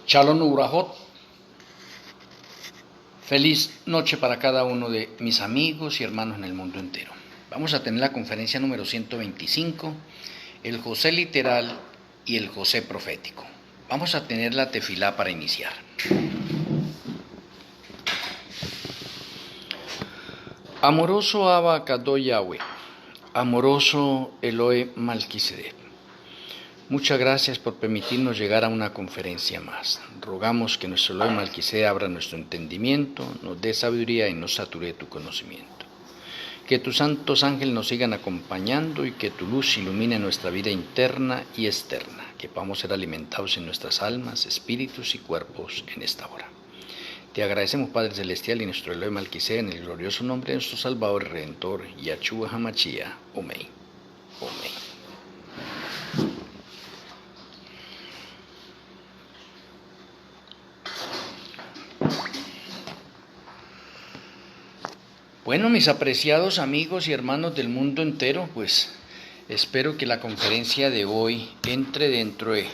Shalom Ubrahot. Feliz noche para cada uno de mis amigos y hermanos en el mundo entero. Vamos a tener la conferencia número 125, el José literal y el José profético. Vamos a tener la tefilá para iniciar. Amoroso Abba Kadosh Yahweh, amoroso Elohe Malquisedec. Muchas gracias por permitirnos llegar a una conferencia más. Rogamos que nuestro Elohe Malquisedec abra nuestro entendimiento, nos dé sabiduría y nos sature tu conocimiento. Que tus santos ángeles nos sigan acompañando y que tu luz ilumine nuestra vida interna y externa, que podamos ser alimentados en nuestras almas, espíritus y cuerpos en esta hora. Te agradecemos, Padre Celestial, y nuestro Elohe Malquisedec, en el glorioso nombre de nuestro Salvador y Redentor, Yahshua HaMashiach. Amén. Amén. Bueno, mis apreciados amigos y hermanos del mundo entero, pues espero que la conferencia de hoy entre dentro de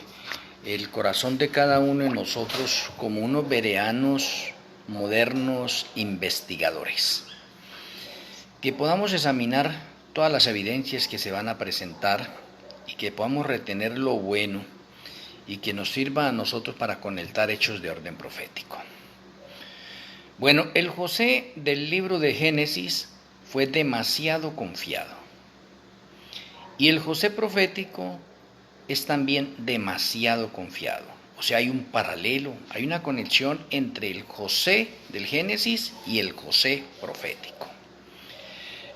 el corazón de cada uno de nosotros como unos bereanos, modernos, investigadores. Que podamos examinar todas las evidencias que se van a presentar y que podamos retener lo bueno y que nos sirva a nosotros para conectar hechos de orden profético. Bueno, el José del libro de Génesis fue demasiado confiado. Y el José profético es también demasiado confiado. O sea, hay un paralelo, hay una conexión entre el José del Génesis y el José profético.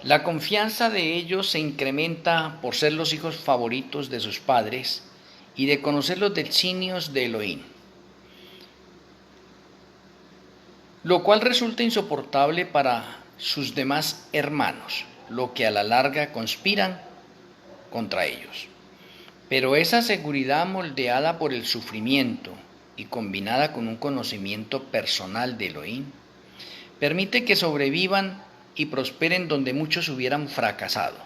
La confianza de ellos se incrementa por ser los hijos favoritos de sus padres y de conocer los designios de Elohim, lo cual resulta insoportable para sus demás hermanos, lo que a la larga conspiran contra ellos. Pero esa seguridad moldeada por el sufrimiento y combinada con un conocimiento personal de Elohim, permite que sobrevivan y prosperen donde muchos hubieran fracasado.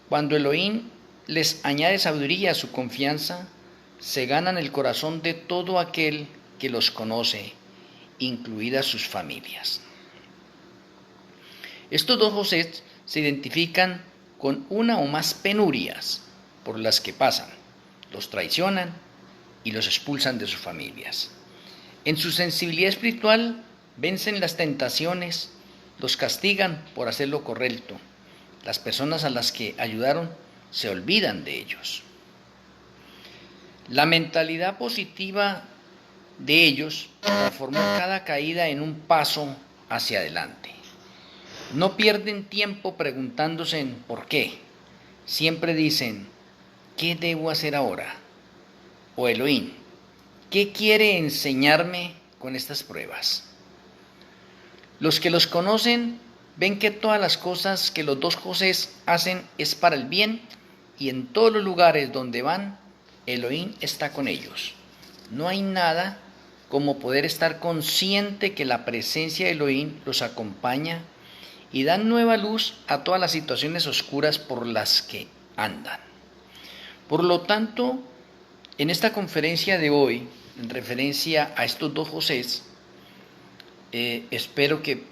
Cuando Elohim les añade sabiduría a su confianza, se ganan el corazón de todo aquel que los conoce, incluidas sus familias. Estos dos José se identifican con una o más penurias por las que pasan, los traicionan y los expulsan de sus familias. En su sensibilidad espiritual vencen las tentaciones, los castigan por hacer lo correcto. Las personas a las que ayudaron se olvidan de ellos. La mentalidad positiva de ellos transformó cada caída en un paso hacia adelante. No pierden tiempo preguntándose por qué. Siempre dicen, ¿qué debo hacer ahora? O Elohim, ¿qué quiere enseñarme con estas pruebas? Los que los conocen ven que todas las cosas que los dos Josés hacen es para el bien y en todos los lugares donde van, Elohim está con ellos. No hay nada como poder estar consciente que la presencia de Elohim los acompaña y dan nueva luz a todas las situaciones oscuras por las que andan. Por lo tanto, en esta conferencia de hoy, en referencia a estos dos Josés, espero que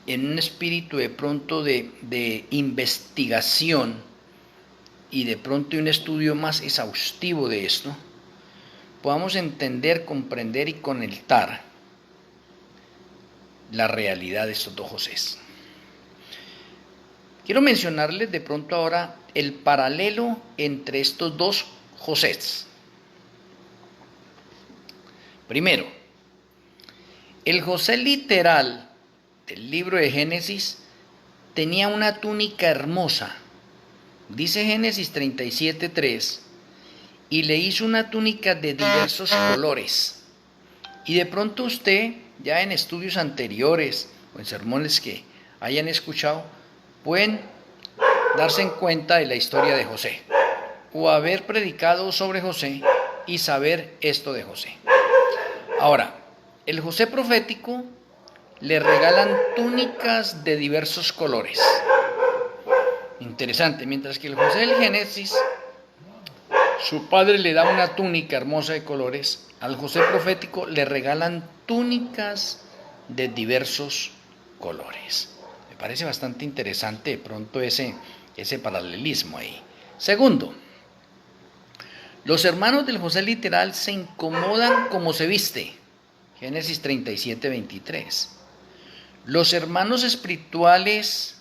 en un espíritu de pronto de investigación y de pronto un estudio más exhaustivo de esto, podamos entender, comprender y conectar la realidad de estos dos Josés. Quiero mencionarles de pronto ahora el paralelo entre estos dos Josés. Primero, el José literal del libro de Génesis tenía una túnica hermosa. Dice Génesis 37:3. Y le hizo una túnica de diversos colores. Y de pronto usted, ya en estudios anteriores o en sermones que hayan escuchado, pueden darse en cuenta de la historia de José, o haber predicado sobre José y saber esto de José. Ahora, el José profético le regalan túnicas de diversos colores. Interesante, mientras que el José del Génesis Su padre le da una túnica hermosa de colores, al José profético le regalan túnicas de diversos colores. Me parece bastante interesante de pronto ese paralelismo ahí. Segundo, los hermanos del José literal se incomodan como se viste. Génesis 37, 23. Los hermanos espirituales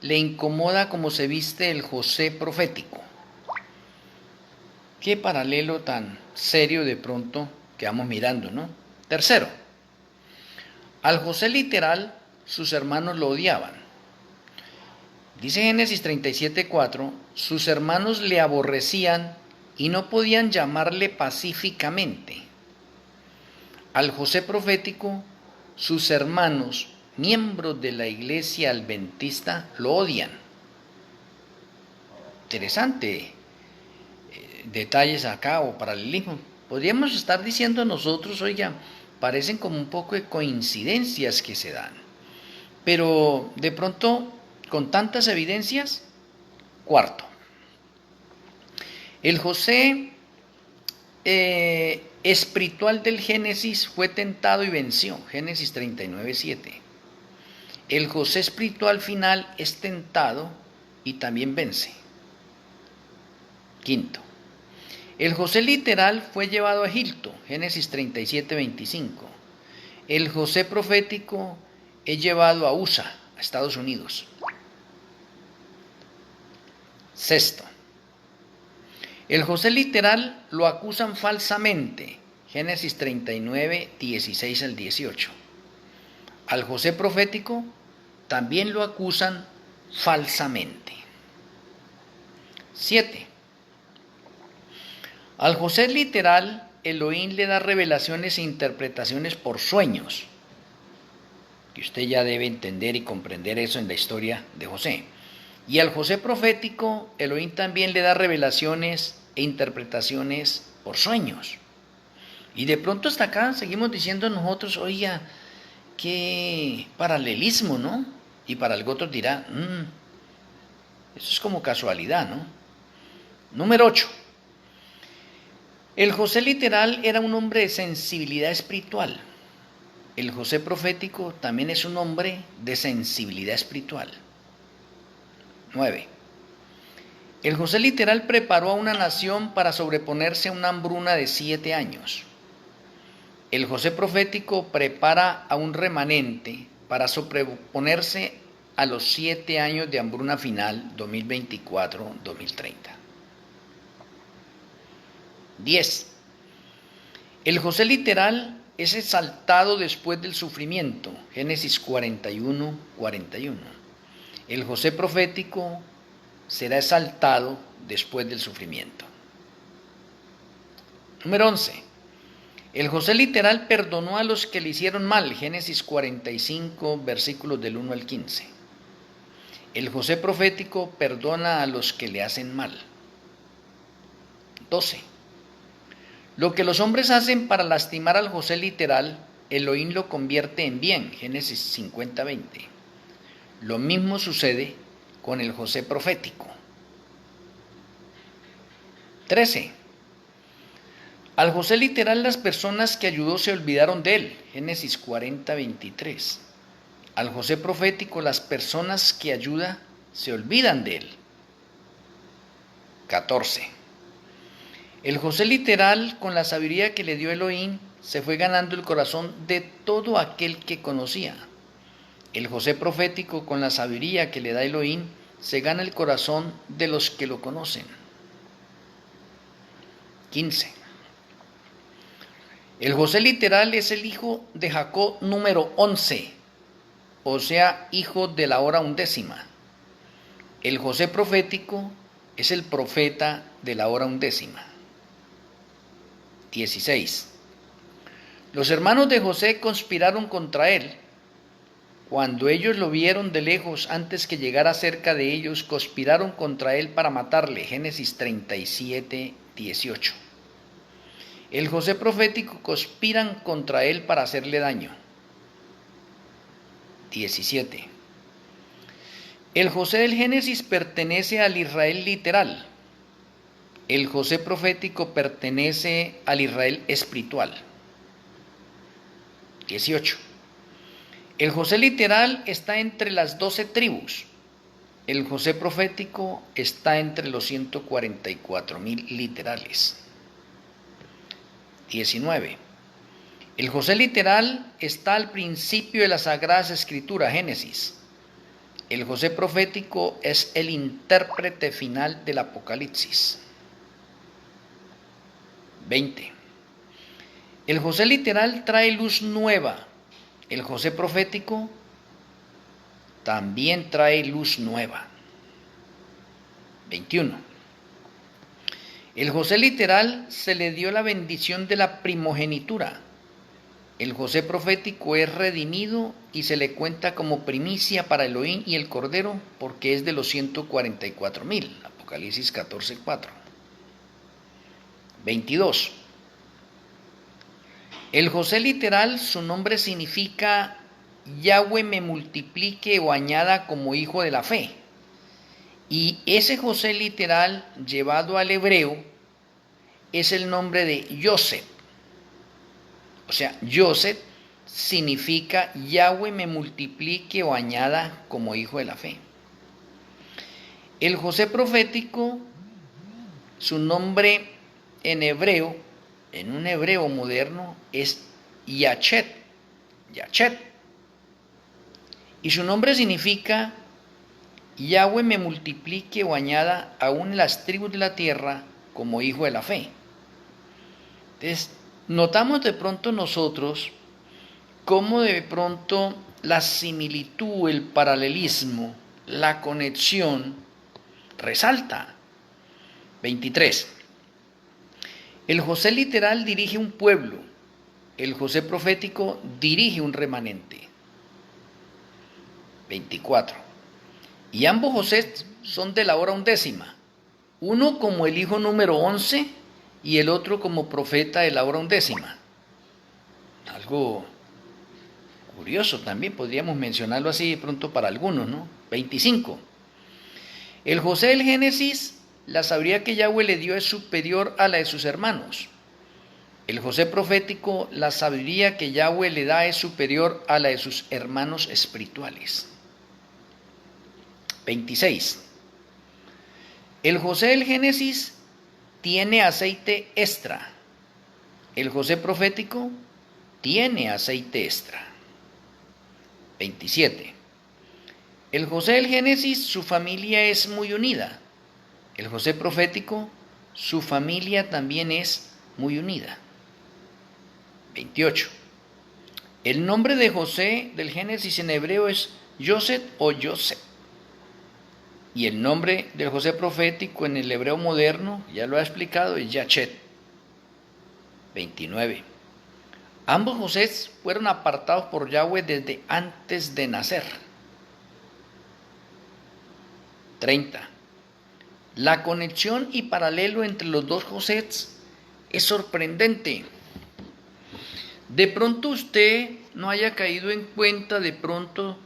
le incomoda como se viste el José profético. Qué paralelo tan serio de pronto que vamos mirando, ¿no? Tercero, al José literal sus hermanos lo odiaban. Dice Génesis 37:4, sus hermanos le aborrecían y no podían llamarle pacíficamente. Al José profético, sus hermanos, miembros de la iglesia adventista, lo odian. Interesante detalles acá o paralelismo. Podríamos estar diciendo nosotros, oiga, parecen como un poco de coincidencias que se dan. Pero de pronto, con tantas evidencias, cuarto, el José espiritual del Génesis fue tentado y venció, Génesis 39:7. El José espiritual final es tentado y también vence. Quinto, el José literal fue llevado a Egipto, Génesis 37:25. El José profético es llevado a USA, a Estados Unidos. Sexto, el José literal lo acusan falsamente, Génesis 39:16 al 18. Al José profético también lo acusan falsamente. 7. Al José literal, Elohim le da revelaciones e interpretaciones por sueños, que usted ya debe entender y comprender eso en la historia de José. Y al José profético, Elohim también le da revelaciones e interpretaciones por sueños. Y de pronto hasta acá seguimos diciendo nosotros, oiga, qué paralelismo, ¿no? Y para el otro dirá, eso es como casualidad, ¿no? Número 8. El José literal era un hombre de sensibilidad espiritual. El José profético también es un hombre de sensibilidad espiritual. 9. El José literal preparó a una nación para sobreponerse a una hambruna de 7 años. El José profético prepara a un remanente para sobreponerse a los 7 años de hambruna final 2024-2030. 10. El José literal es exaltado después del sufrimiento, Génesis 41:41. El José profético será exaltado después del sufrimiento. Número 11. El José literal perdonó a los que le hicieron mal, Génesis 45, versículos del 1 al 15. El José profético perdona a los que le hacen mal. 12. Lo que los hombres hacen para lastimar al José literal, Elohim lo convierte en bien, Génesis 50:20. Lo mismo sucede con el José profético. 13. Al José literal las personas que ayudó se olvidaron de él, Génesis 40:23. Al José profético las personas que ayuda se olvidan de él. 14. El José literal, con la sabiduría que le dio Elohim, se fue ganando el corazón de todo aquel que conocía. El José profético, con la sabiduría que le da Elohim, se gana el corazón de los que lo conocen. 15. El José literal es el hijo de Jacob número 11, o sea, hijo de la hora 11. El José profético es el profeta de la hora 11. 16. Los hermanos de José conspiraron contra él. Cuando ellos lo vieron de lejos, antes que llegara cerca de ellos, conspiraron contra él para matarle. Génesis 37:18. El José profético conspiran contra él para hacerle daño. 17. El José del Génesis pertenece al Israel literal. El José profético pertenece al Israel espiritual. 18. El José literal está entre las 12 tribus. El José profético está entre los 144,000 literales. 19. El José literal está al principio de las Sagradas Escrituras, Génesis. El José profético es el intérprete final del Apocalipsis. 20. El José literal trae luz nueva. El José profético también trae luz nueva. 21. El José literal se le dio la bendición de la primogenitura. El José profético es redimido y se le cuenta como primicia para Elohim y el Cordero porque es de los 144,000. Apocalipsis 14:4. 22. El José literal, su nombre significa Yahweh me multiplique o añada como hijo de la fe. Y ese José literal llevado al hebreo es el nombre de Yosef. O sea, Yosef significa Yahweh me multiplique o añada como hijo de la fe. El José profético, su nombre en hebreo, en un hebreo moderno, es Yachet. Y su nombre significa Yahweh me multiplique o añada aún las tribus de la tierra como hijo de la fe. Entonces, notamos de pronto nosotros cómo de pronto la similitud, el paralelismo, la conexión resalta. 23. El José literal dirige un pueblo, el José profético dirige un remanente. 24. Y ambos José son de la hora undécima, uno como el hijo número 11 y el otro como profeta de la hora undécima. Algo curioso también, podríamos mencionarlo así de pronto para algunos, ¿no? 25. El José del Génesis, la sabiduría que Yahweh le dio es superior a la de sus hermanos. El José profético, la sabiduría que Yahweh le da es superior a la de sus hermanos espirituales. 26. El José del Génesis tiene aceite extra. El José profético tiene aceite extra. 27. El José del Génesis, su familia es muy unida. El José profético, su familia también es muy unida. 28. El nombre de José del Génesis en hebreo es Yosef o Yosef. Y el nombre del José profético en el hebreo moderno, ya lo ha explicado, es Yachet. 29. Ambos Josés fueron apartados por Yahweh desde antes de nacer. 30. La conexión y paralelo entre los dos Josés es sorprendente. De pronto usted no haya caído en cuenta, de pronto,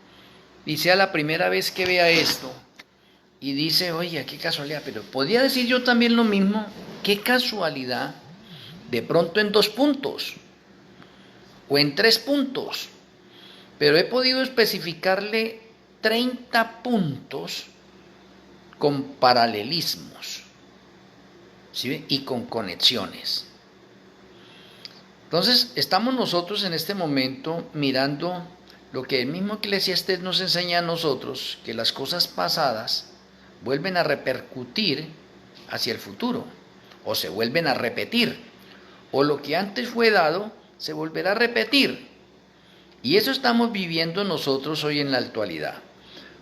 y sea la primera vez que vea esto, y dice, oye, qué casualidad, pero podría decir yo también lo mismo, qué casualidad, de pronto en 2 puntos, o en 3 puntos, pero he podido especificarle 30 puntos con paralelismos, ¿sí? Y con conexiones. Entonces, estamos nosotros en este momento mirando lo que el mismo Eclesiastés nos enseña a nosotros, que las cosas pasadas vuelven a repercutir hacia el futuro, o se vuelven a repetir, o lo que antes fue dado se volverá a repetir. Y eso estamos viviendo nosotros hoy en la actualidad.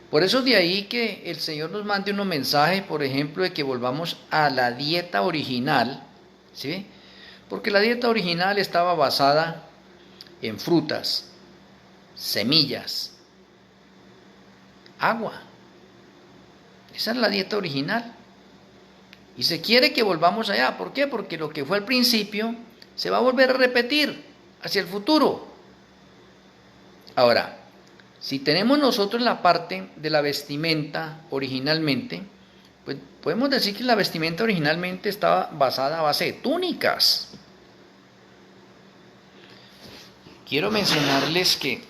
Por eso de ahí que el Señor nos mande unos mensajes, por ejemplo, de que volvamos a la dieta original, ¿sí? Porque la dieta original estaba basada en frutas, semillas, agua. Esa es la dieta original. Y se quiere que volvamos allá. ¿Por qué? Porque lo que fue al principio se va a volver a repetir hacia el futuro. Ahora, si tenemos nosotros la parte de la vestimenta originalmente, pues podemos decir que la vestimenta originalmente estaba basada a base de túnicas. Quiero mencionarles que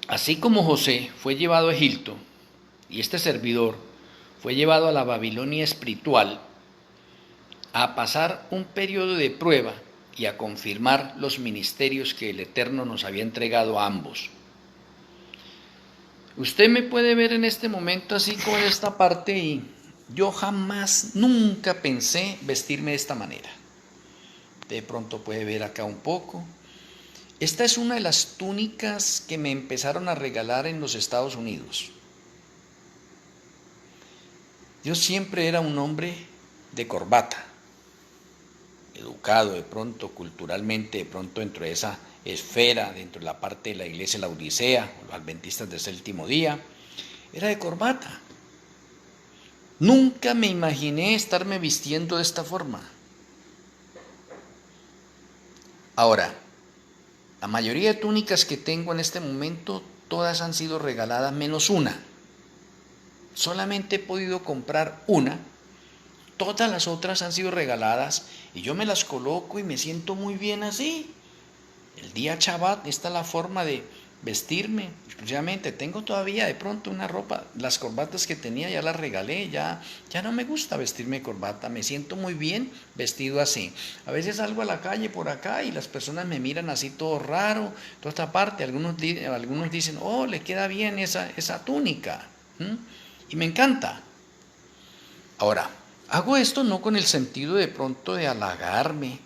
así como José fue llevado a Egipto y este servidor fue llevado a la Babilonia espiritual a pasar un periodo de prueba y a confirmar los ministerios que el Eterno nos había entregado a ambos. Usted me puede ver en este momento así como en esta parte y yo jamás, nunca pensé vestirme de esta manera. De pronto puede ver acá un poco. Esta es una de las túnicas que me empezaron a regalar en los Estados Unidos. Yo siempre era un hombre de corbata, educado de pronto, culturalmente, de pronto dentro de esa esfera, dentro de la parte de la iglesia La Odisea, los adventistas del séptimo día, era de corbata. Nunca me imaginé estarme vistiendo de esta forma. Ahora, la mayoría de túnicas que tengo en este momento, todas han sido regaladas menos una. Solamente he podido comprar una. Todas las otras han sido regaladas y yo me las coloco y me siento muy bien así. El día Shabbat, esta es la forma de vestirme. Exclusivamente tengo todavía de pronto una ropa, las corbatas que tenía ya las regalé, ya no me gusta vestirme corbata, me siento muy bien vestido así. A veces salgo a la calle por acá y las personas me miran así todo raro, toda esta parte, algunos dicen, oh, le queda bien esa túnica, y me encanta. Ahora, hago esto no con el sentido de pronto de halagarme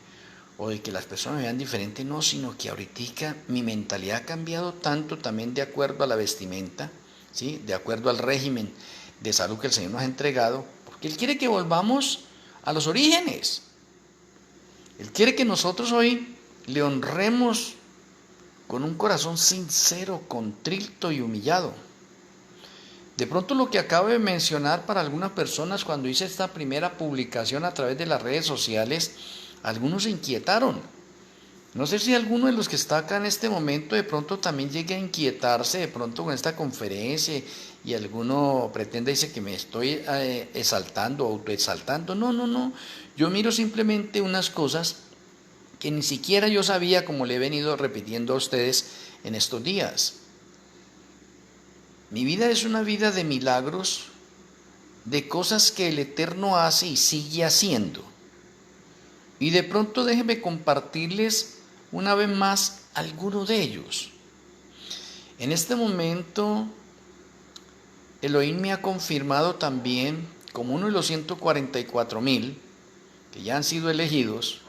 o de que las personas me vean diferente, no, sino que ahorita mi mentalidad ha cambiado tanto también de acuerdo a la vestimenta, ¿sí? De acuerdo al régimen de salud que el Señor nos ha entregado, porque Él quiere que volvamos a los orígenes. Él quiere que nosotros hoy le honremos con un corazón sincero, contrito y humillado. De pronto lo que acabo de mencionar para algunas personas cuando hice esta primera publicación a través de las redes sociales, algunos se inquietaron. No sé si alguno de los que está acá en este momento de pronto también llegue a inquietarse de pronto con esta conferencia y alguno pretende dice que me estoy exaltando, autoexaltando. No. Yo miro simplemente unas cosas que ni siquiera yo sabía, como le he venido repitiendo a ustedes en estos días. Mi vida es una vida de milagros, de cosas que el Eterno hace y sigue haciendo. Y de pronto déjenme compartirles una vez más alguno de ellos. En este momento, Elohim me ha confirmado también como uno de los 144,000 que ya han sido elegidos.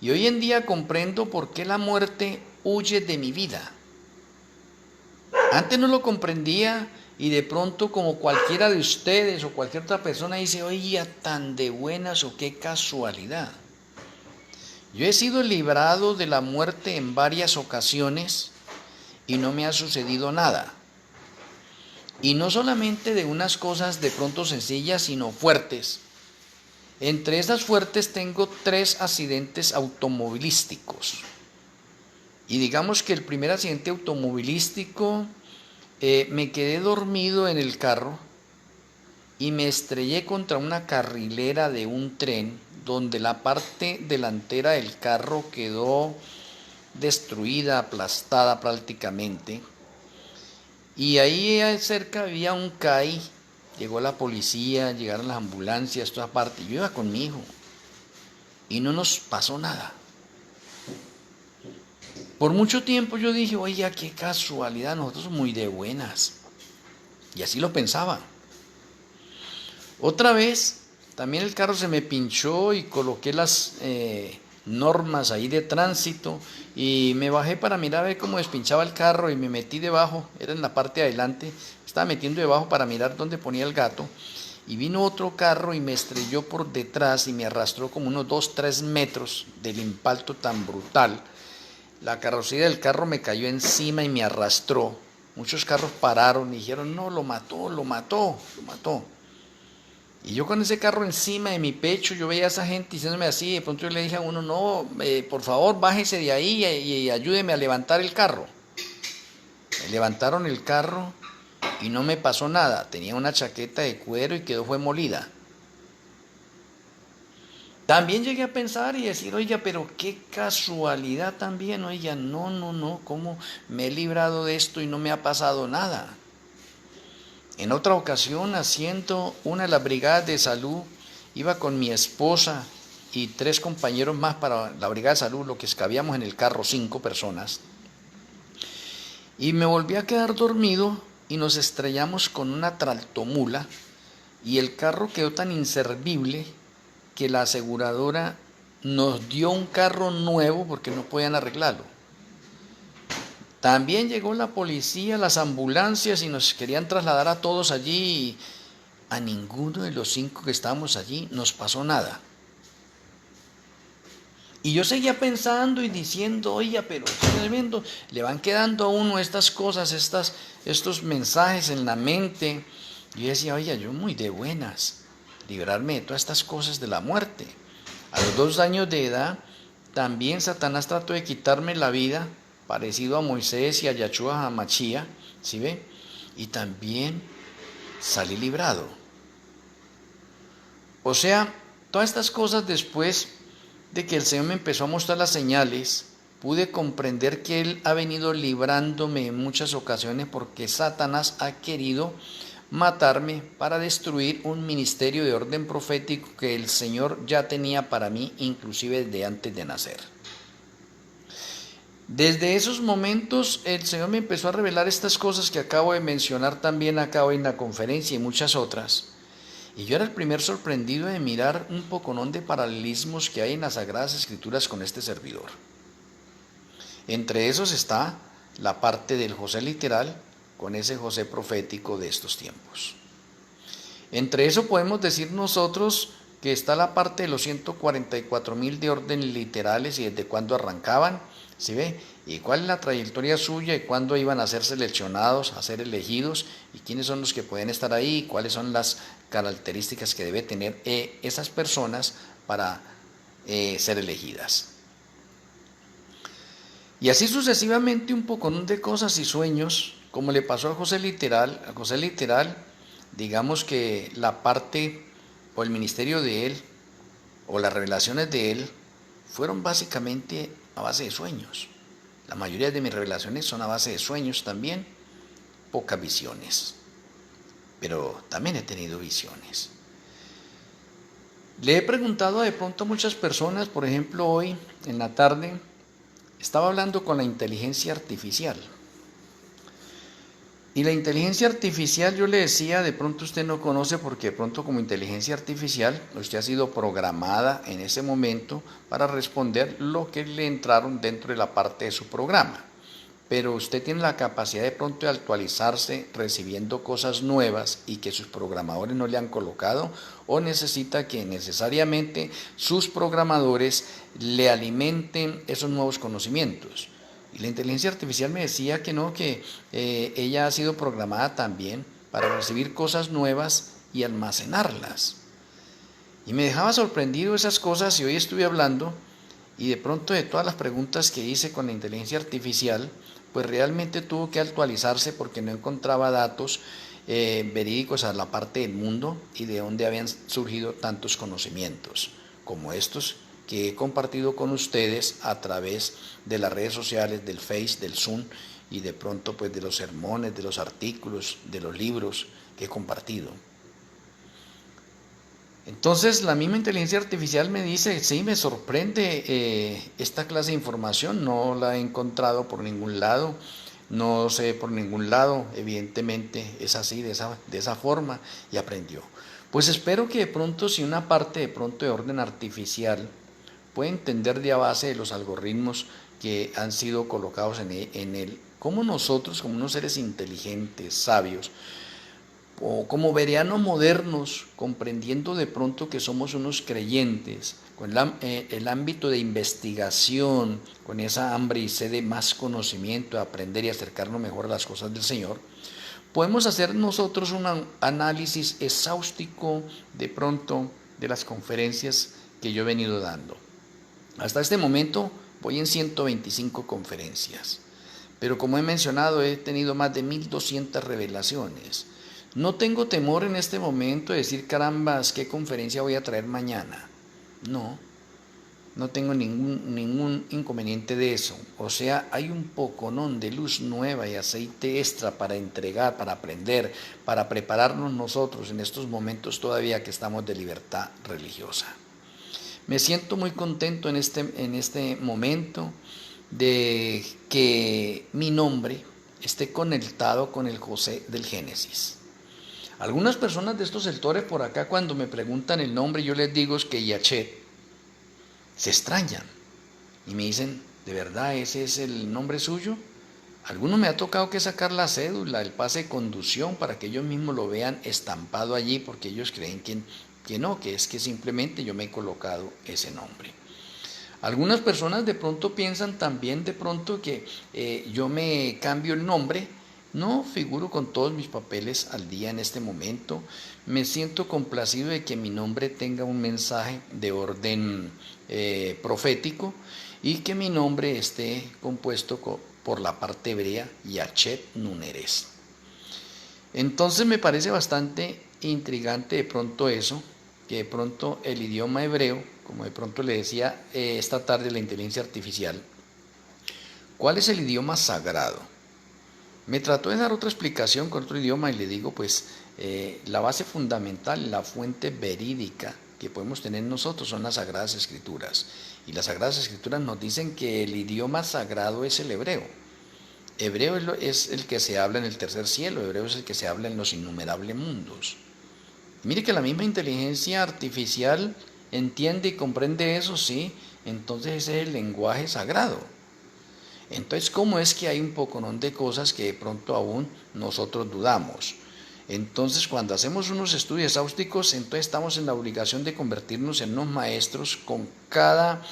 Y hoy en día comprendo por qué la muerte huye de mi vida. Antes no lo comprendía y de pronto como cualquiera de ustedes o cualquier otra persona dice, oye, tan de buenas o qué casualidad. Yo he sido librado de la muerte en varias ocasiones y no me ha sucedido nada. Y no solamente de unas cosas de pronto sencillas, sino fuertes. Entre esas fuertes tengo 3 accidentes automovilísticos. Y digamos que el primer accidente automovilístico, me quedé dormido en el carro y me estrellé contra una carrilera de un tren donde la parte delantera del carro quedó destruida, aplastada prácticamente. Y ahí cerca había un CAI, llegó la policía, llegaron las ambulancias, toda parte. Yo iba con mi hijo y no nos pasó nada. Por mucho tiempo yo dije, oye, qué casualidad, nosotros somos muy de buenas. Y así lo pensaba. Otra vez, también el carro se me pinchó y coloqué las normas ahí de tránsito y me bajé para mirar a ver cómo despinchaba el carro y me metí debajo, era en la parte de adelante, estaba metiendo debajo para mirar dónde ponía el gato y vino otro carro y me estrelló por detrás y me arrastró como unos 2-3 metros del impacto tan brutal. La carrocería del carro me cayó encima y me arrastró. Muchos carros pararon y dijeron, no, lo mató. Y yo con ese carro encima de mi pecho, yo veía a esa gente diciéndome así, de pronto yo le dije a uno, no, por favor, bájese de ahí y ayúdeme a levantar el carro. Me levantaron el carro y no me pasó nada. Tenía una chaqueta de cuero y fue molida. También llegué a pensar y decir, oiga, pero qué casualidad también, oiga, no, ¿cómo me he librado de esto y no me ha pasado nada? En otra ocasión, haciendo una de las brigadas de salud, iba con mi esposa y 3 compañeros más para la brigada de salud, lo que cabíamos en el carro, 5 personas, y me volví a quedar dormido y nos estrellamos con una tractomula y el carro quedó tan inservible que la aseguradora nos dio un carro nuevo porque no podían arreglarlo. También llegó la policía, las ambulancias y nos querían trasladar a todos allí. A ninguno de los 5 que estábamos allí nos pasó nada. Y yo seguía pensando y diciendo, oye, pero tremendo, le van quedando a uno estas cosas, estos mensajes en la mente. Y yo decía, oye, yo muy de buenas, librarme de todas estas cosas de la muerte. A los 2 años de edad, también Satanás trató de quitarme la vida, parecido a Moisés y a Yahshua HaMashiach, ¿sí ve? Y también salí librado. O sea, todas estas cosas después de que el Señor me empezó a mostrar las señales, pude comprender que Él ha venido librándome en muchas ocasiones porque Satanás ha querido matarme para destruir un ministerio de orden profético que el Señor ya tenía para mí, inclusive desde antes de nacer. Desde esos momentos el Señor me empezó a revelar estas cosas que acabo de mencionar también acá hoy en la conferencia y muchas otras. Y yo era el primer sorprendido de mirar un poconón de paralelismos que hay en las Sagradas Escrituras con este servidor. Entre esos está la parte del José literal con ese José profético de estos tiempos. Entre eso podemos decir nosotros que está la parte de los 144,000 de orden literales y desde cuándo arrancaban, ¿sí ve? Y cuál es la trayectoria suya y cuándo iban a ser seleccionados, a ser elegidos y quiénes son los que pueden estar ahí y cuáles son las características que debe tener esas personas para ser elegidas. Y así sucesivamente un poco de cosas y sueños, como le pasó a José literal. A José literal, digamos que la parte o el ministerio de él o las revelaciones de él fueron básicamente a base de sueños. La mayoría de mis revelaciones son a base de sueños también, pocas visiones, pero también he tenido visiones. Le he preguntado de pronto a muchas personas, por ejemplo hoy en la tarde, estaba hablando con la inteligencia artificial. Y la inteligencia artificial, yo le decía, de pronto usted no conoce porque de pronto como inteligencia artificial usted ha sido programada en ese momento para responder lo que le entraron dentro de la parte de su programa. Pero usted tiene la capacidad de pronto de actualizarse recibiendo cosas nuevas y que sus programadores no le han colocado, o necesita que necesariamente sus programadores le alimenten esos nuevos conocimientos. Y la inteligencia artificial me decía que no, que ella ha sido programada también para recibir cosas nuevas y almacenarlas. Y me dejaba sorprendido esas cosas y hoy estuve hablando y de pronto de todas las preguntas que hice con la inteligencia artificial, pues realmente tuvo que actualizarse porque no encontraba datos verídicos a la parte del mundo y de dónde habían surgido tantos conocimientos como estos que he compartido con ustedes a través de las redes sociales, del Face, del Zoom y de pronto pues de los sermones, de los artículos, de los libros que he compartido. Entonces la misma inteligencia artificial me dice, sí, me sorprende esta clase de información, no la he encontrado por ningún lado, no sé por ningún lado, evidentemente es así, de esa forma, y aprendió. Pues espero que de pronto, si una parte de pronto de orden artificial puede entender de a base de los algoritmos que han sido colocados en él, cómo nosotros, como unos seres inteligentes, sabios, o como verianos modernos, comprendiendo de pronto que somos unos creyentes, con el ámbito de investigación, con esa hambre y sed de más conocimiento, de aprender y acercarnos mejor a las cosas del Señor, podemos hacer nosotros un análisis exhaustivo de pronto de las conferencias que yo he venido dando. Hasta este momento voy en 125 conferencias, pero como he mencionado, he tenido más de 1200 revelaciones. No tengo temor en este momento de decir, carambas, ¿qué conferencia voy a traer mañana? No, no tengo ningún inconveniente de eso. O sea, hay un poconón de luz nueva y aceite extra para entregar, para aprender, para prepararnos nosotros en estos momentos todavía que estamos de libertad religiosa. Me siento muy contento en este momento de que mi nombre esté conectado con el José del Génesis. Algunas personas de estos sectores por acá, cuando me preguntan el nombre, yo les digo es que Yachet, se extrañan y me dicen, ¿de verdad ese es el nombre suyo? Algunos me ha tocado que sacar la cédula, el pase de conducción, para que ellos mismos lo vean estampado allí, porque ellos creen que no, que es que simplemente yo me he colocado ese nombre. Algunas personas de pronto piensan también de pronto que yo me cambio el nombre. No figuro con todos mis papeles al día en este momento. Me siento complacido de que mi nombre tenga un mensaje de orden profético y que mi nombre esté compuesto por la parte hebrea Yachet Nuneres. Entonces me parece bastante intrigante de pronto eso, que de pronto el idioma hebreo, como de pronto le decía esta tarde la inteligencia artificial, ¿cuál es el idioma sagrado? Me trató de dar otra explicación con otro idioma y le digo, pues la base fundamental, la fuente verídica que podemos tener nosotros son las Sagradas Escrituras. Y las Sagradas Escrituras nos dicen que el idioma sagrado es el hebreo. Hebreo es el que se habla en el tercer cielo, hebreo es el que se habla en los innumerables mundos. Mire que la misma inteligencia artificial entiende y comprende eso, sí, entonces ese es el lenguaje sagrado. Entonces, ¿cómo es que hay un poconón de cosas que de pronto aún nosotros dudamos? Entonces, cuando hacemos unos estudios exhaustivos, entonces estamos en la obligación de convertirnos en unos maestros con cada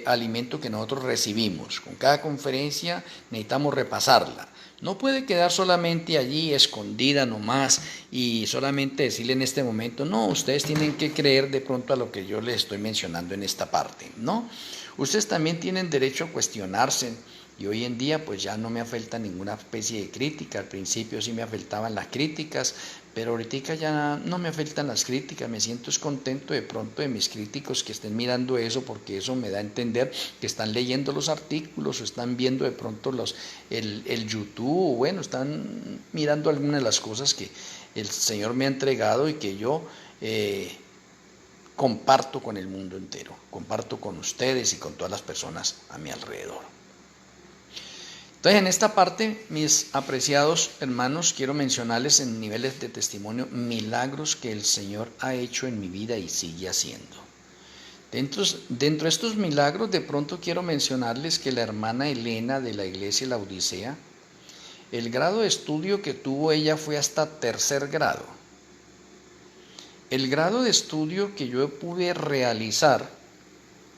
alimento que nosotros recibimos. Con cada conferencia necesitamos repasarla. No puede quedar solamente allí escondida nomás y solamente decirle en este momento, no, ustedes tienen que creer de pronto a lo que yo les estoy mencionando en esta parte, ¿no? Ustedes también tienen derecho a cuestionarse. Y hoy en día pues ya no me afecta ninguna especie de crítica. Al principio sí me afectaban las críticas, pero ahorita ya no me afectan las críticas. Me siento contento de pronto de mis críticos que estén mirando eso, porque eso me da a entender que están leyendo los artículos o están viendo de pronto el YouTube, o bueno, están mirando algunas de las cosas que el Señor me ha entregado y que yo comparto con el mundo entero, comparto con ustedes y con todas las personas a mi alrededor. Entonces, en esta parte, mis apreciados hermanos, quiero mencionarles en niveles de testimonio milagros que el Señor ha hecho en mi vida y sigue haciendo. Dentro de estos milagros, de pronto quiero mencionarles que la hermana Elena de la iglesia La Odisea, el grado de estudio que tuvo ella fue hasta tercer grado. El grado de estudio que yo pude realizar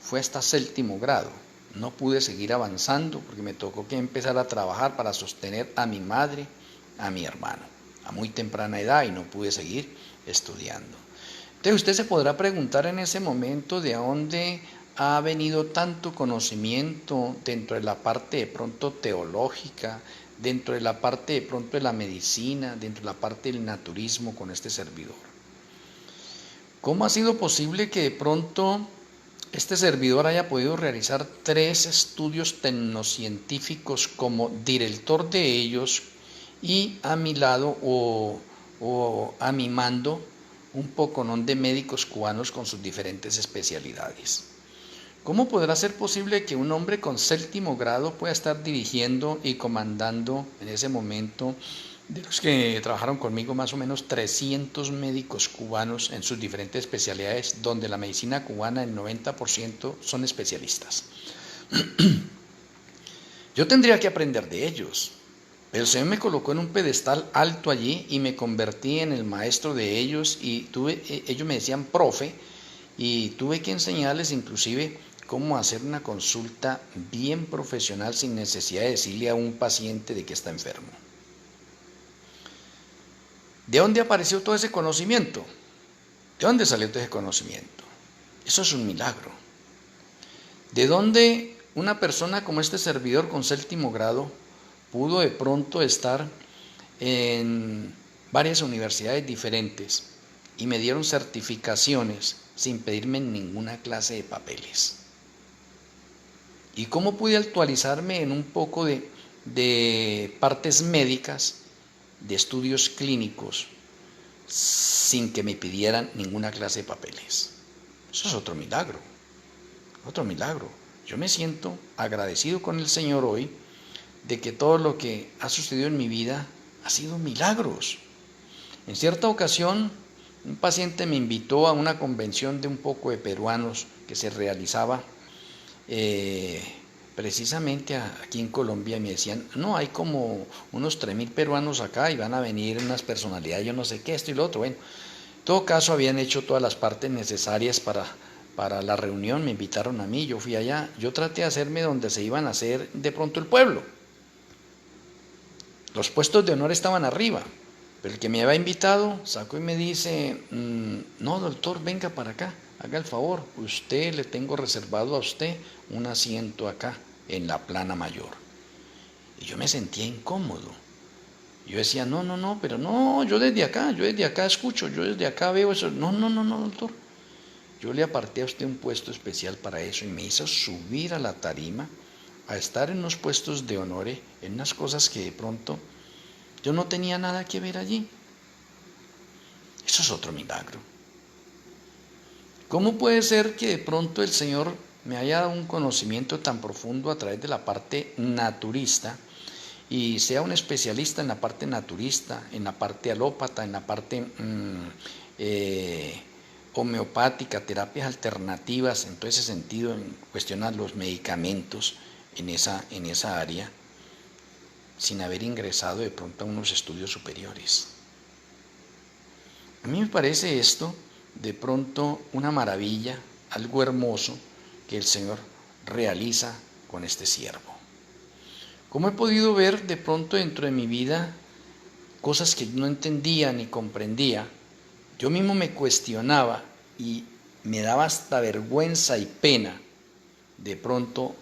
fue hasta séptimo grado. No pude seguir avanzando porque me tocó que empezar a trabajar para sostener a mi madre, a mi hermano, a muy temprana edad, y no pude seguir estudiando. Entonces usted se podrá preguntar en ese momento de dónde ha venido tanto conocimiento dentro de la parte de pronto teológica, dentro de la parte de pronto de la medicina, dentro de la parte del naturismo con este servidor. ¿Cómo ha sido posible que de pronto este servidor haya podido realizar 3 estudios tecnocientíficos como director de ellos y a mi lado o a mi mando un poconón de médicos cubanos con sus diferentes especialidades? ¿Cómo podrá ser posible que un hombre con séptimo grado pueda estar dirigiendo y comandando en ese momento, de los que trabajaron conmigo, más o menos 300 médicos cubanos en sus diferentes especialidades, donde la medicina cubana el 90% son especialistas? Yo tendría que aprender de ellos, pero el Señor me colocó en un pedestal alto allí y me convertí en el maestro de ellos, y ellos me decían profe, y tuve que enseñarles inclusive cómo hacer una consulta bien profesional sin necesidad de decirle a un paciente de que está enfermo. ¿De dónde apareció todo ese conocimiento? ¿De dónde salió todo ese conocimiento? Eso es un milagro. ¿De dónde una persona como este servidor con séptimo grado pudo de pronto estar en varias universidades diferentes, y me dieron certificaciones sin pedirme ninguna clase de papeles. ¿Y cómo pude actualizarme en un poco de partes médicas, de estudios clínicos, sin que me pidieran ninguna clase de papeles? Eso es otro milagro, otro milagro. Yo me siento agradecido con el Señor hoy de que todo lo que ha sucedido en mi vida ha sido milagros. En cierta ocasión, un paciente me invitó a una convención de un poco de peruanos que se realizaba precisamente aquí en Colombia. Me decían, no, hay como unos 3.000 peruanos acá y van a venir unas personalidades, yo no sé qué, esto y lo otro. Bueno, en todo caso habían hecho todas las partes necesarias para la reunión, me invitaron a mí, yo fui allá, yo traté de hacerme donde se iban a hacer de pronto el pueblo. Los puestos de honor estaban arriba, pero el que me había invitado sacó y me dice, no doctor, venga para acá, haga el favor, usted le tengo reservado a usted un asiento acá en la plana mayor. Y yo me sentía incómodo. Yo decía, no, pero no, yo desde acá escucho, yo desde acá veo eso. No, doctor. Yo le aparté a usted un puesto especial para eso y me hizo subir a la tarima a estar en unos puestos de honor, en unas cosas que de pronto yo no tenía nada que ver allí. Eso es otro milagro. ¿Cómo puede ser que de pronto el Señor me haya dado un conocimiento tan profundo a través de la parte naturista y sea un especialista en la parte naturista, en la parte alópata, en la parte homeopática, terapias alternativas, en todo ese sentido, en cuestionar los medicamentos en esa área, sin haber ingresado de pronto a unos estudios superiores? A mí me parece esto de pronto una maravilla, algo hermoso que el Señor realiza con este siervo. ¿Cómo he podido ver de pronto dentro de mi vida cosas que no entendía ni comprendía? Yo mismo me cuestionaba y me daba hasta vergüenza y pena de pronto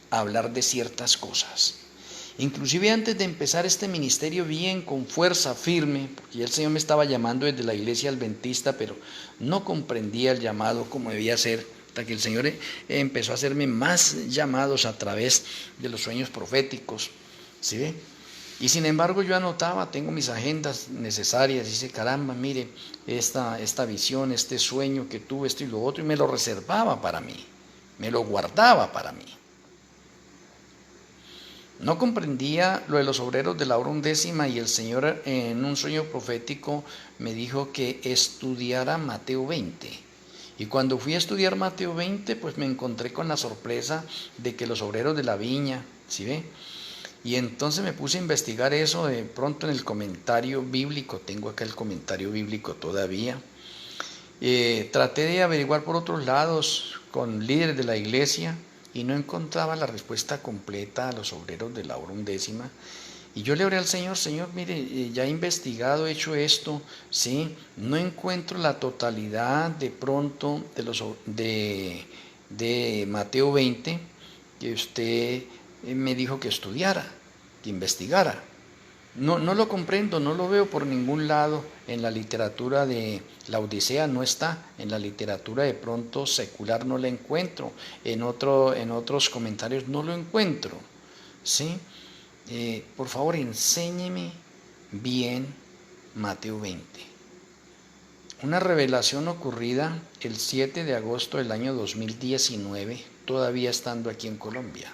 hablar de ciertas cosas. Inclusive antes de empezar este ministerio bien, con fuerza, firme, porque ya el Señor me estaba llamando desde la iglesia adventista, pero no comprendía el llamado como debía ser, hasta que el Señor empezó a hacerme más llamados a través de los sueños proféticos, ¿sí ve? Y sin embargo yo anotaba, tengo mis agendas necesarias, dice, caramba, mire, esta visión, este sueño que tuve, esto y lo otro, y me lo reservaba para mí, me lo guardaba para mí. No comprendía lo de los obreros de la hora undécima y el Señor en un sueño profético me dijo que estudiara Mateo 20. Y cuando fui a estudiar Mateo 20, pues me encontré con la sorpresa de que los obreros de la viña, ¿sí ve? Y entonces me puse a investigar eso de pronto en el comentario bíblico, tengo acá el comentario bíblico todavía. Traté de averiguar por otros lados con líderes de la iglesia y no encontraba la respuesta completa a los obreros de la hora undécima. Y yo le oré al Señor, Señor, mire, ya he investigado, he hecho esto, ¿sí? No encuentro la totalidad de pronto de Mateo 20 que usted me dijo que estudiara, que investigara. No lo comprendo, no lo veo por ningún lado. En la literatura de la Odisea no está, en la literatura de pronto secular no la encuentro, en otros comentarios no lo encuentro, ¿sí? Por favor, enséñeme bien Mateo 20. Una revelación ocurrida el 7 de agosto del año 2019, todavía estando aquí en Colombia.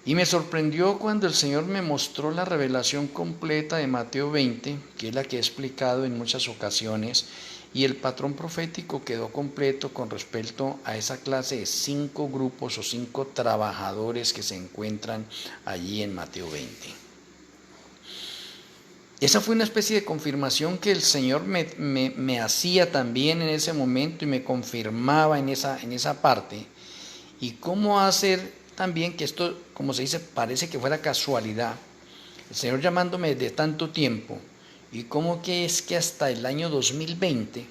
Y me sorprendió cuando el Señor me mostró la revelación completa de Mateo 20, que es la que he explicado en muchas ocasiones, y el patrón profético quedó completo con respecto a esa clase de 5 grupos o 5 trabajadores que se encuentran allí en Mateo 20. Esa fue una especie de confirmación que el Señor me hacía también en ese momento y me confirmaba en esa parte. Y cómo hacer también que esto, como se dice, parece que fuera casualidad, el Señor llamándome de tanto tiempo, y cómo que es que hasta el año 2020,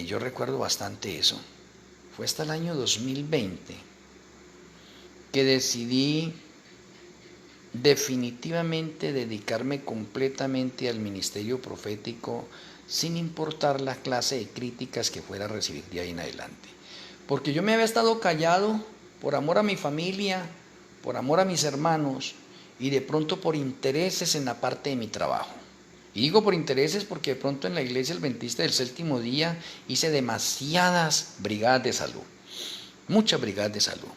yo recuerdo bastante eso, fue hasta el año 2020 que decidí definitivamente dedicarme completamente al ministerio profético sin importar la clase de críticas que fuera a recibir de ahí en adelante. Porque yo me había estado callado por amor a mi familia, por amor a mis hermanos y de pronto por intereses en la parte de mi trabajo. Y digo por intereses porque de pronto en la iglesia adventista del séptimo día hice demasiadas brigadas de salud, muchas brigadas de salud.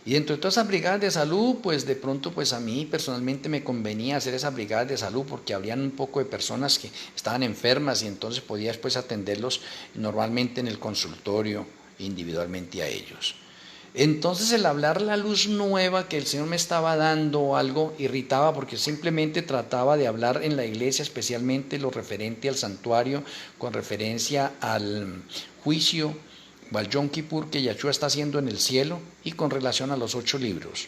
Y dentro de todas esas brigadas de salud, pues de pronto pues a mí personalmente me convenía hacer esas brigadas de salud porque habrían un poco de personas que estaban enfermas y entonces podía después atenderlos normalmente en el consultorio individualmente a ellos. Entonces el hablar la luz nueva que el Señor me estaba dando algo irritaba porque simplemente trataba de hablar en la iglesia, especialmente lo referente al santuario, con referencia al juicio o al Yom Kippur que Yahshua está haciendo en el cielo y con relación a los 8 libros.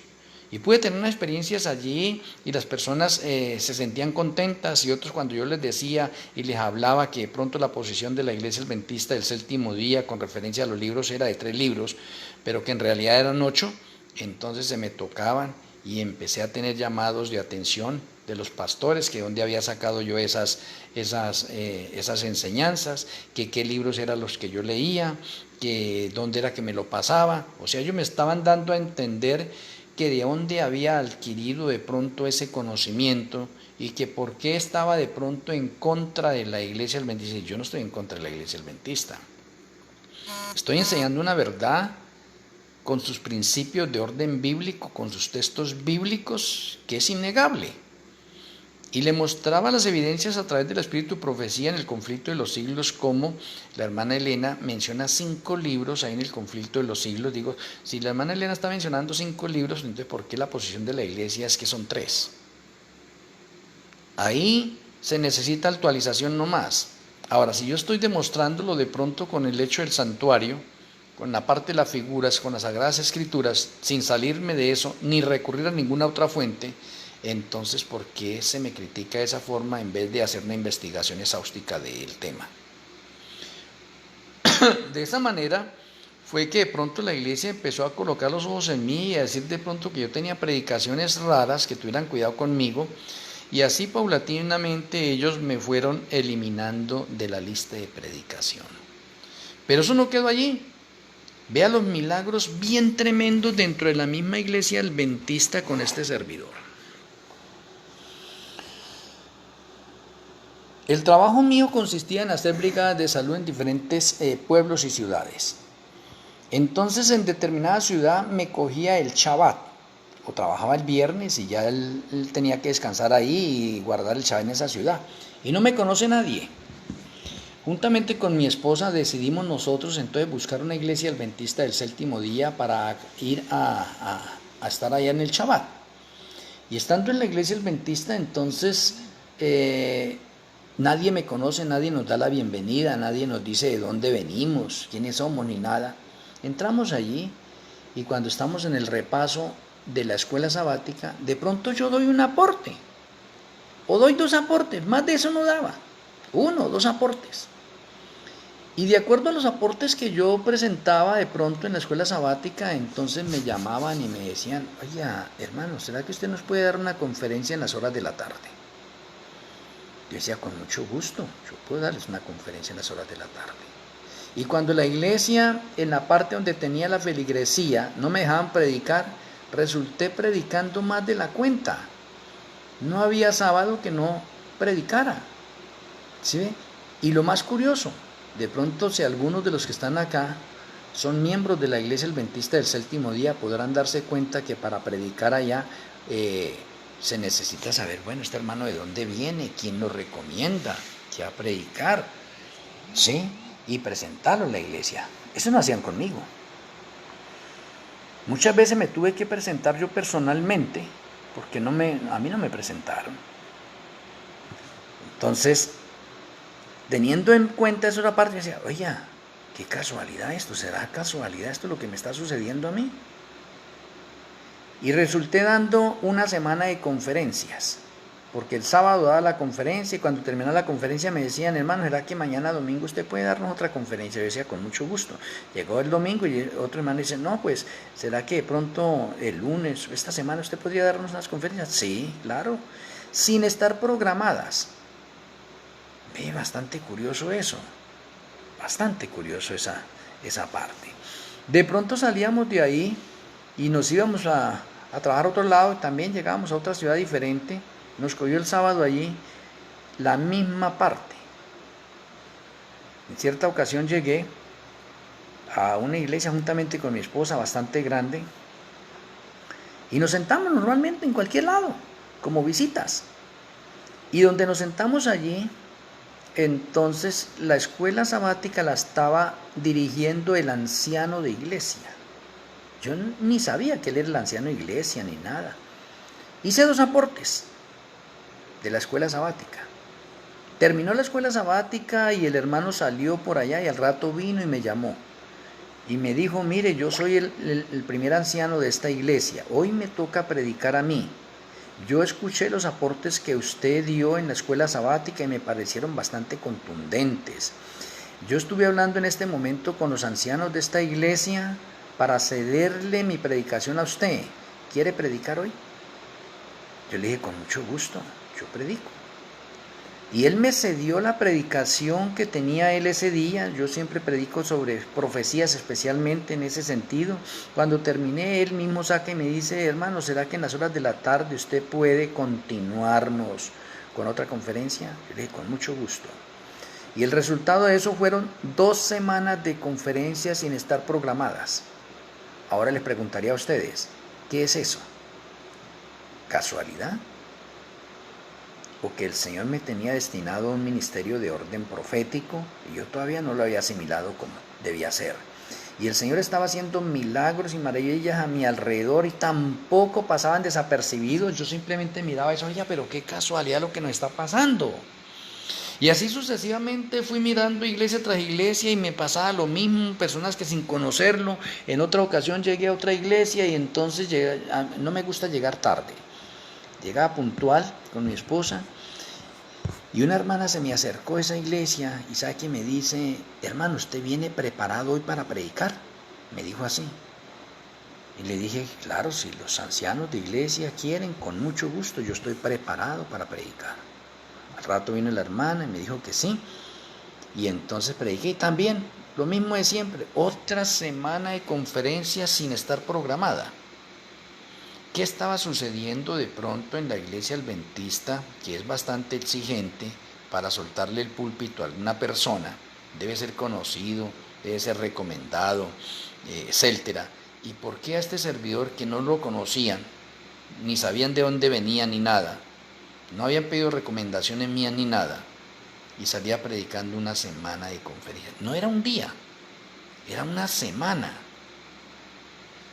Y pude tener unas experiencias allí y las personas se sentían contentas y otros cuando yo les decía y les hablaba que de pronto la posición de la iglesia adventista del séptimo día con referencia a los libros era de 3 libros, pero que en realidad eran 8, entonces se me tocaban y empecé a tener llamados de atención de los pastores, que dónde había sacado yo esas enseñanzas, que qué libros eran los que yo leía, que dónde era que me lo pasaba. O sea, ellos me estaban dando a entender que de dónde había adquirido de pronto ese conocimiento y que por qué estaba de pronto en contra de la iglesia adventista. Yo no estoy en contra de la iglesia adventista. Estoy enseñando una verdad con sus principios de orden bíblico, con sus textos bíblicos, que es innegable. Y le mostraba las evidencias a través del Espíritu Profecía en el conflicto de los siglos, como la hermana Elena menciona 5 libros ahí en el conflicto de los siglos. Digo, si la hermana Elena está mencionando 5 libros, entonces ¿por qué la posición de la iglesia es que son 3? Ahí se necesita actualización no más. Ahora, si yo estoy demostrándolo de pronto con el hecho del santuario, con la parte de las figuras, con las Sagradas Escrituras, sin salirme de eso, ni recurrir a ninguna otra fuente, entonces, ¿por qué se me critica de esa forma en vez de hacer una investigación exhaustiva del tema? De esa manera fue que de pronto la iglesia empezó a colocar los ojos en mí y a decir de pronto que yo tenía predicaciones raras, que tuvieran cuidado conmigo, y así paulatinamente ellos me fueron eliminando de la lista de predicación. Pero eso no quedó allí. Vea los milagros bien tremendos dentro de la misma iglesia adventista con este servidor. El trabajo mío consistía en hacer brigadas de salud en diferentes pueblos y ciudades. Entonces en determinada ciudad me cogía el Shabbat, o trabajaba el viernes y ya él tenía que descansar ahí y guardar el Shabbat en esa ciudad. Y no me conoce nadie. Juntamente con mi esposa decidimos nosotros entonces buscar una iglesia adventista del séptimo día para ir a estar allá en el Shabbat. Y estando en la iglesia adventista entonces nadie me conoce, nadie nos da la bienvenida, nadie nos dice de dónde venimos, quiénes somos, ni nada. Entramos allí y cuando estamos en el repaso de la escuela sabática, de pronto yo doy un aporte, o doy 2 aportes, más de eso no daba, 1 o 2 aportes. Y de acuerdo a los aportes que yo presentaba de pronto en la escuela sabática, entonces me llamaban y me decían, oye, hermano, ¿será que usted nos puede dar una conferencia en las horas de la tarde? Yo decía, con mucho gusto, yo puedo darles una conferencia en las horas de la tarde. Y cuando la iglesia, en la parte donde tenía la feligresía, no me dejaban predicar, resulté predicando más de la cuenta. No había sábado que no predicara. ¿Sí? Y lo más curioso, de pronto si algunos de los que están acá son miembros de la iglesia adventista del séptimo día, podrán darse cuenta que para predicar allá se necesita saber, bueno, este hermano de dónde viene, quién lo recomienda, qué va a predicar, ¿sí? Y presentarlo en la iglesia. Eso no hacían conmigo. Muchas veces me tuve que presentar yo personalmente, porque a mí no me presentaron. Entonces, teniendo en cuenta eso la parte, decía, oye, qué casualidad esto, ¿será casualidad esto lo que me está sucediendo a mí? Y resulté dando una semana de conferencias. porque el sábado daba la conferencia y cuando terminaba la conferencia me decían, hermano, ¿será que mañana domingo usted puede darnos otra conferencia? Yo decía, con mucho gusto. Llegó el domingo y otro hermano dice, no, pues, ¿será que de pronto el lunes, esta semana, usted podría darnos unas conferencias? Sí, claro, sin estar programadas. Ve, bastante curioso eso, bastante curioso esa parte. De pronto salíamos de ahí y nos íbamos a trabajar a otro lado, también llegábamos a otra ciudad diferente, nos cogió el sábado allí, la misma parte. En cierta ocasión llegué a una iglesia juntamente con mi esposa, bastante grande, y nos sentamos normalmente en cualquier lado, como visitas. Y donde nos sentamos allí, entonces la escuela sabática la estaba dirigiendo el anciano de iglesia. Yo ni sabía que él era el anciano de iglesia ni nada. Hice 2 aportes de la escuela sabática. Terminó la escuela sabática y el hermano salió por allá y al rato vino y me llamó. Y me dijo, mire, yo soy el primer anciano de esta iglesia. Hoy me toca predicar a mí. Yo escuché los aportes que usted dio en la escuela sabática y me parecieron bastante contundentes. Yo estuve hablando en este momento con los ancianos de esta iglesia para cederle mi predicación a usted. ¿Quiere predicar hoy? Yo le dije, con mucho gusto, yo predico. Y él me cedió la predicación que tenía él ese día. Yo siempre predico sobre profecías, especialmente en ese sentido. Cuando terminé, él mismo saca y me dice, hermano, ¿será que en las horas de la tarde usted puede continuarnos con otra conferencia? Yo le dije, con mucho gusto. Y el resultado de eso fueron 2 semanas de conferencias sin estar programadas. Ahora les preguntaría a ustedes, ¿qué es eso? ¿Casualidad? ¿O que el Señor me tenía destinado a un ministerio de orden profético y yo todavía no lo había asimilado como debía ser? Y el Señor estaba haciendo milagros y maravillas a mi alrededor y tampoco pasaban desapercibidos. Yo simplemente miraba eso, oye, pero qué casualidad lo que nos está pasando. Y así sucesivamente fui mirando iglesia tras iglesia y me pasaba lo mismo, personas que sin conocerlo, en otra ocasión llegué a otra iglesia y entonces no me gusta llegar tarde. Llegaba puntual con mi esposa y una hermana se me acercó a esa iglesia y sabe que me dice, hermano, ¿usted viene preparado hoy para predicar? Me dijo así. Y le dije, claro, si los ancianos de iglesia quieren, con mucho gusto, yo estoy preparado para predicar. Al rato vino la hermana y me dijo que sí. Y entonces prediqué y también, lo mismo de siempre, otra semana de conferencias sin estar programada. ¿Qué estaba sucediendo de pronto en la iglesia adventista, que es bastante exigente para soltarle el púlpito a alguna persona? Debe ser conocido, debe ser recomendado, etcétera. ¿Y por qué a este servidor que no lo conocían, ni sabían de dónde venía ni nada, no habían pedido recomendaciones mías ni nada, y salía predicando una semana de conferencia? No era un día, era una semana.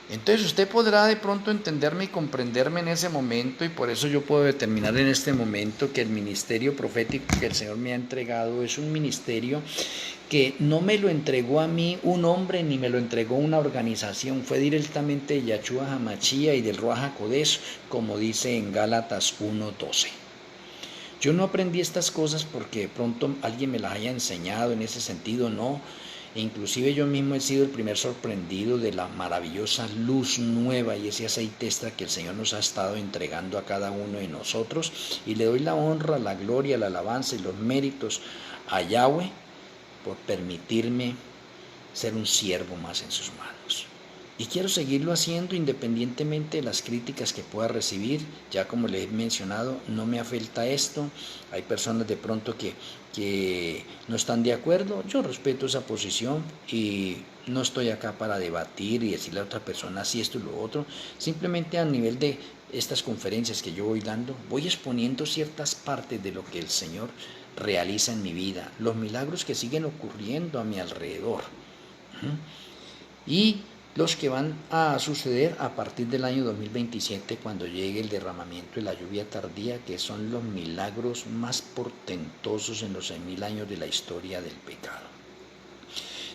Entonces usted podrá de pronto entenderme y comprenderme en ese momento, y por eso yo puedo determinar en este momento que el ministerio profético que el Señor me ha entregado es un ministerio que no me lo entregó a mí un hombre ni me lo entregó una organización, fue directamente de Yahshua Hamashia y del Ruach HaKodesh, como dice en Gálatas 1:12. Yo no aprendí estas cosas porque de pronto alguien me las haya enseñado en ese sentido, no. E inclusive yo mismo he sido el primer sorprendido de la maravillosa luz nueva y ese aceite extra que el Señor nos ha estado entregando a cada uno de nosotros, y le doy la honra, la gloria, la alabanza y los méritos a Yahweh por permitirme ser un siervo más en sus manos. Y quiero seguirlo haciendo independientemente de las críticas que pueda recibir. Ya como les he mencionado, no me afecta esto. Hay personas de pronto que no están de acuerdo. Yo respeto esa posición y no estoy acá para debatir y decirle a otra persona si esto y lo otro. Simplemente a nivel de estas conferencias que yo voy dando, voy exponiendo ciertas partes de lo que el Señor realiza en mi vida, los milagros que siguen ocurriendo a mi alrededor. Y los que van a suceder a partir del año 2027, cuando llegue el derramamiento de la lluvia tardía, que son los milagros más portentosos en los 6.000 años de la historia del pecado.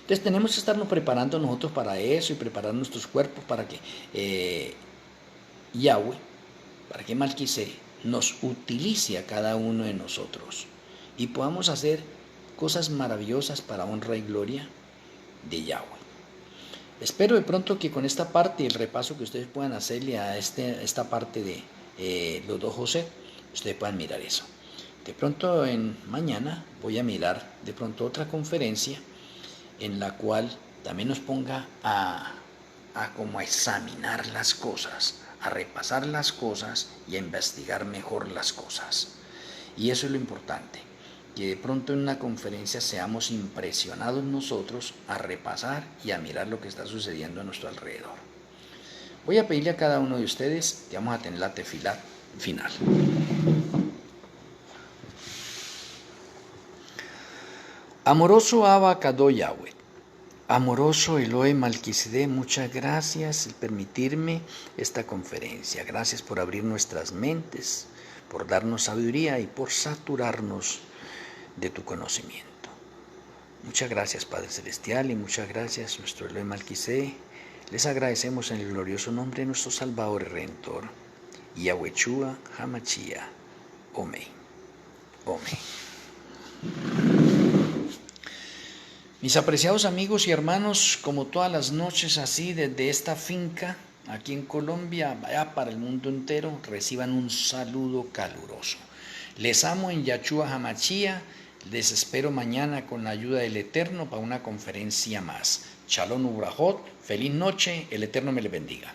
Entonces tenemos que estarnos preparando nosotros para eso y preparar nuestros cuerpos para que Yahweh, para que Malquisé nos utilice a cada uno de nosotros y podamos hacer cosas maravillosas para honra y gloria de Yahweh. Espero de pronto que con esta parte, el repaso que ustedes puedan hacerle a esta parte de los dos José, ustedes puedan mirar eso. De pronto mañana voy a mirar de pronto otra conferencia en la cual también nos ponga a como a examinar las cosas, a repasar las cosas y a investigar mejor las cosas. Y eso es lo importante, que de pronto en una conferencia seamos impresionados nosotros a repasar y a mirar lo que está sucediendo a nuestro alrededor. Voy a pedirle a cada uno de ustedes que vamos a tener la tefilá final. Amoroso Abba Kadó Yahweh, amoroso Elohe Malquisedec, muchas gracias por permitirme esta conferencia. Gracias por abrir nuestras mentes, por darnos sabiduría y por saturarnos de tu conocimiento. Muchas gracias, Padre Celestial, y muchas gracias, nuestro Elohe Malquisedec. Les agradecemos en el glorioso nombre de nuestro Salvador y Redentor, Yahweh Hamashia. Amén. Amén. Mis apreciados amigos y hermanos, como todas las noches así desde esta finca aquí en Colombia, vaya para el mundo entero, reciban un saludo caluroso. Les amo en Yahshua Hamashia, les espero mañana con la ayuda del Eterno para una conferencia más. Shalom Ubrajot, feliz noche, el Eterno me les bendiga.